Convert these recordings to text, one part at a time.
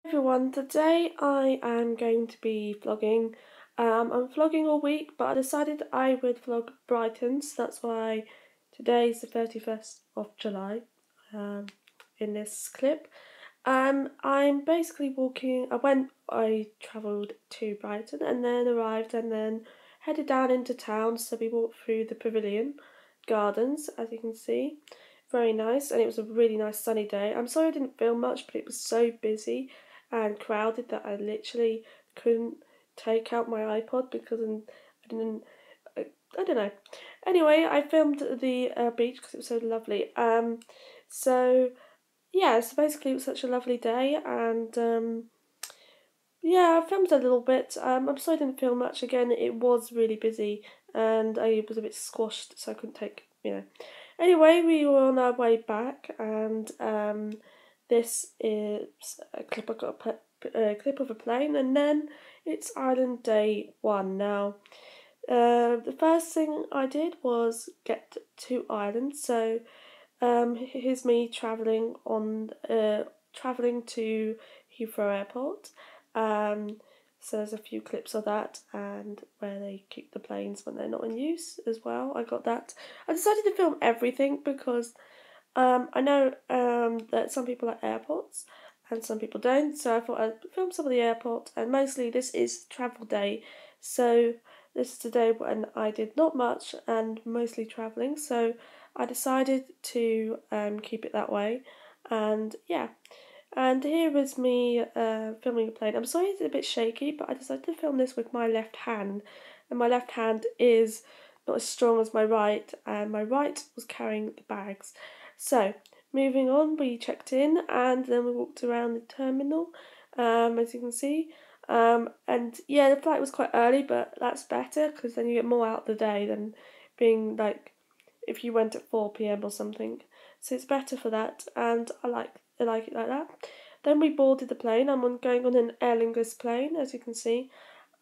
Everyone, today I am going to be vlogging. I'm vlogging all week, but I decided I would vlog Brighton, so that's why today is the 31st of July in this clip. I'm basically walking, I travelled to Brighton and then arrived and then headed down into town, so we walked through the Pavilion Gardens, as you can see. Very nice, and it was a really nice sunny day. I'm sorry I didn't film much, but it was so busy and crowded that I literally couldn't take out my iPod because I don't know. Anyway, I filmed the beach because it was so lovely. So yeah, so basically it was such a lovely day, and yeah, I filmed a little bit. I'm sorry I didn't film much. Again, it was really busy and I was a bit squashed, so I couldn't take. Anyway, we were on our way back, and this is a clip. I got a clip of a plane, and then it's Island Day 1 now. The first thing I did was get to Ireland, so here's me travelling to Heathrow Airport. So there's a few clips of that and where they keep the planes when they're not in use as well. I got that. I decided to film everything because I know that some people like airports and some people don't, so I thought I'd film some of the airport, and mostly this is travel day, so this is the day when I did not much and mostly travelling, so I decided to keep it that way, and yeah. And here is me filming a plane. I'm sorry it's a bit shaky, but I decided to film this with my left hand, and my left hand is not as strong as my right, and my right was carrying the bags. So, moving on, we checked in and then we walked around the terminal, as you can see. And yeah, the flight was quite early, but that's better because then you get more out of the day than being like if you went at 4 p.m. or something. So it's better for that, and I like it like that. Then we boarded the plane. Going on an Aer Lingus plane, as you can see,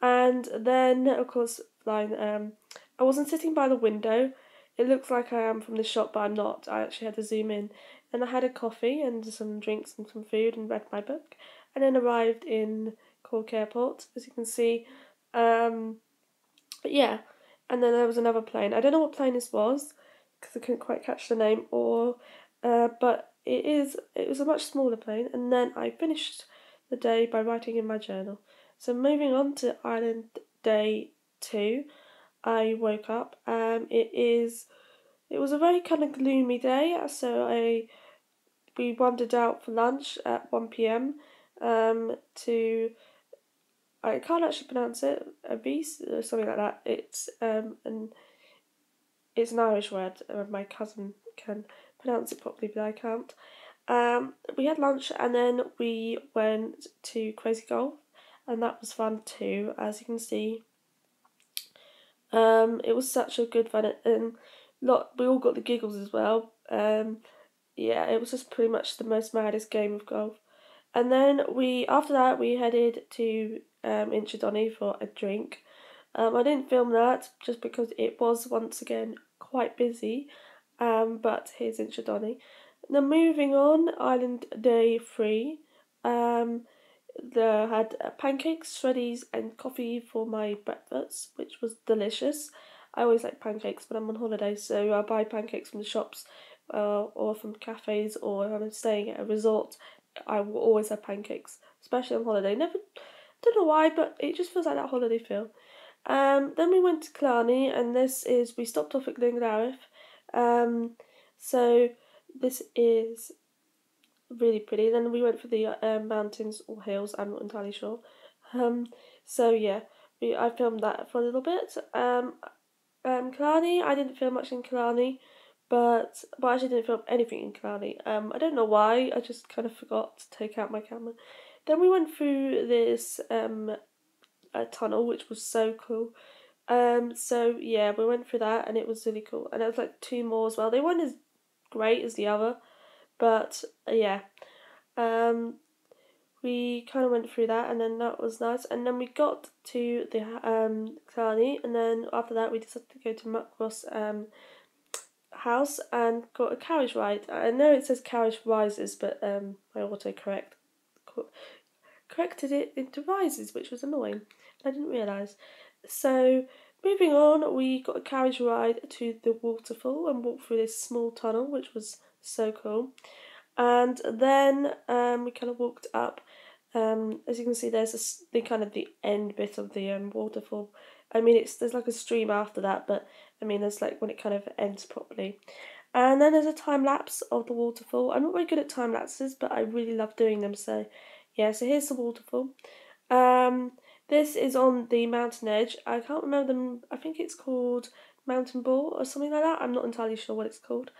and then of course flying. I wasn't sitting by the window. It looks like I am from the shop, but I'm not. I actually had to zoom in, and I had a coffee and some drinks and some food and read my book, and then arrived in Cork Airport, as you can see. But yeah, and then there was another plane. I don't know what plane this was because I couldn't quite catch the name, but it was a much smaller plane, and then I finished the day by writing in my journal. So moving on to Island Day 2, I woke up. It was a very kind of gloomy day, so we wandered out for lunch at 1 p.m. To I can't actually pronounce it, Avis or something like that. It's an Irish word. My cousin can pronounce it properly, but I can't. We had lunch and then we went to Crazy Golf, and that was fun too, as you can see. It was such a good fun, and we all got the giggles as well. Yeah, it was just pretty much the most maddest game of golf. And then after that, we headed to Inchydoney for a drink. I didn't film that just because it was once again quite busy, but here's Inchydoney. Now moving on, Island Day 3. They had pancakes, shreddies, and coffee for my breakfast, which was delicious. I always like pancakes when I'm on holiday, so I buy pancakes from the shops or from cafes, or if I'm staying at a resort, I will always have pancakes, especially on holiday. Never, don't know why, but it just feels like that holiday feel. Then we went to Killarney, and we stopped off at Glengarriff. So this is really pretty. Then we went for the mountains or hills, I'm not entirely sure. So yeah, I filmed that for a little bit. Killarney, I didn't film much in Killarney, but I actually didn't film anything in Killarney. I don't know why, I just kind of forgot to take out my camera. Then we went through this a tunnel, which was so cool. So yeah, we went through that and it was really cool. And there was like two more as well. They weren't as great as the other, but yeah. We kind of went through that, and then that was nice. And then we got to the Killarney, and then after that we decided to go to Muckross house and got a carriage ride. I know it says carriage rises, but my autocorrect corrected it into rises, which was annoying. I didn't realise. So moving on, we got a carriage ride to the waterfall and walked through this small tunnel, which was so cool. And then we kind of walked up. As you can see, there's the kind of the end bit of the waterfall. I mean, there's like a stream after that, but I mean, there's like when it kind of ends properly. And then there's a time lapse of the waterfall. I'm not very good at time lapses, but I really love doing them. So yeah, so here's the waterfall. This is on the mountain edge. I can't remember them. I think it's called Mountain Ball or something like that. I'm not entirely sure what it's called.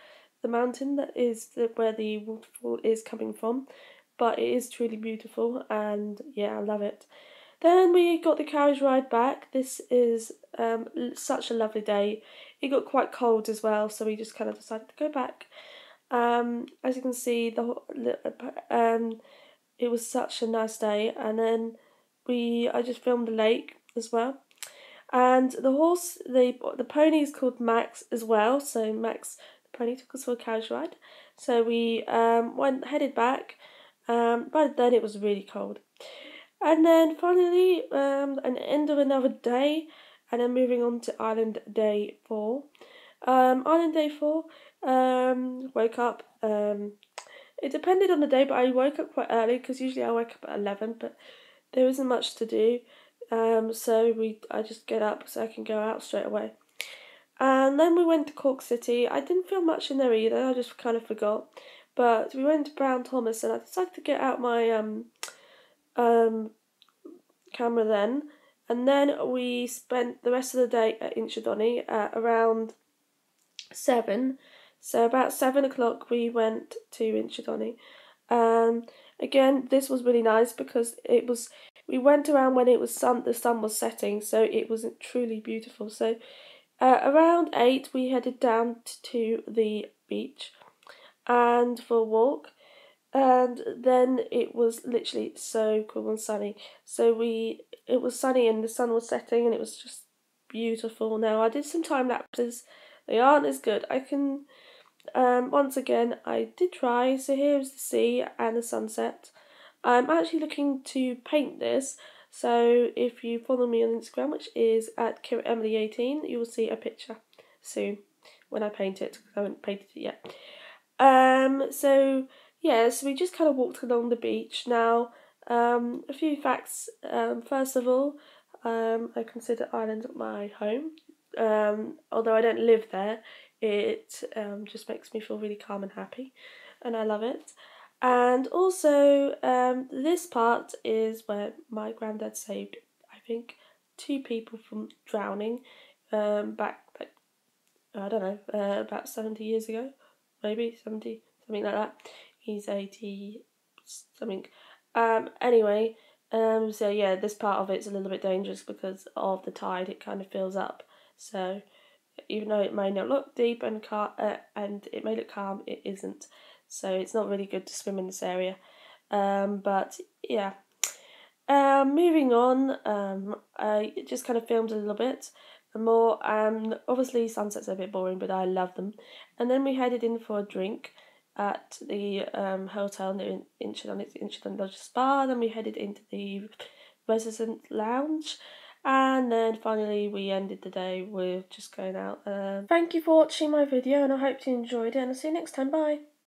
The mountain that is where the waterfall is coming from, but it is truly beautiful, and yeah, I love it. Then we got the carriage ride back. This is such a lovely day. It got quite cold as well, so we just kind of decided to go back. As you can see, it was such a nice day, and then I just filmed the lake as well. And the pony is called Max as well. So Max, the pony, took us for a carriage ride. So we headed back. By then it was really cold. And then finally, an end of another day, and then moving on to Island Day 4. Island Day 4, woke up. It depended on the day, but I woke up quite early because usually I wake up at 11, but there isn't much to do. So I just get up so I can go out straight away. And then we went to Cork City. I didn't film much in there either, I just kind of forgot. But we went to Brown Thomas, and I decided to get out my camera then. And then we spent the rest of the day at Inchydoney at around 7. So about 7 o'clock we went to Inchydoney. Again, this was really nice because we went around when the sun was setting, so it was truly beautiful. So around 8 we headed down to the beach and for a walk, and then it was literally so cool and sunny. So it was sunny and the sun was setting and it was just beautiful. Now I did some time lapses. They aren't as good. I can once again I did try. So here's the sea and the sunset. I'm actually looking to paint this, so if you follow me on Instagram, which is at KiraEmily18, you will see a picture soon when I paint it, because I haven't painted it yet. So yeah, so we just kind of walked along the beach. Now, a few facts. First of all, I consider Ireland my home. Although I don't live there, it just makes me feel really calm and happy, and I love it. And also, this part is where my granddad saved, I think, 2 people from drowning back, like, I don't know, about 70 years ago, maybe 70, something like that. He's 80 something. Anyway, so yeah, this part of it's a little bit dangerous because of the tide. It kind of fills up. So even though it may not look deep and it may look calm, it isn't. So it's not really good to swim in this area. But yeah. Moving on, I just kind of filmed a little bit more. Obviously sunsets are a bit boring, but I love them. And then we headed in for a drink at the hotel near Inchydoney Lodge Spa. Then we headed into the resident lounge. And then finally we ended the day with just going out. Thank you for watching my video, and I hope you enjoyed it, and I'll see you next time. Bye!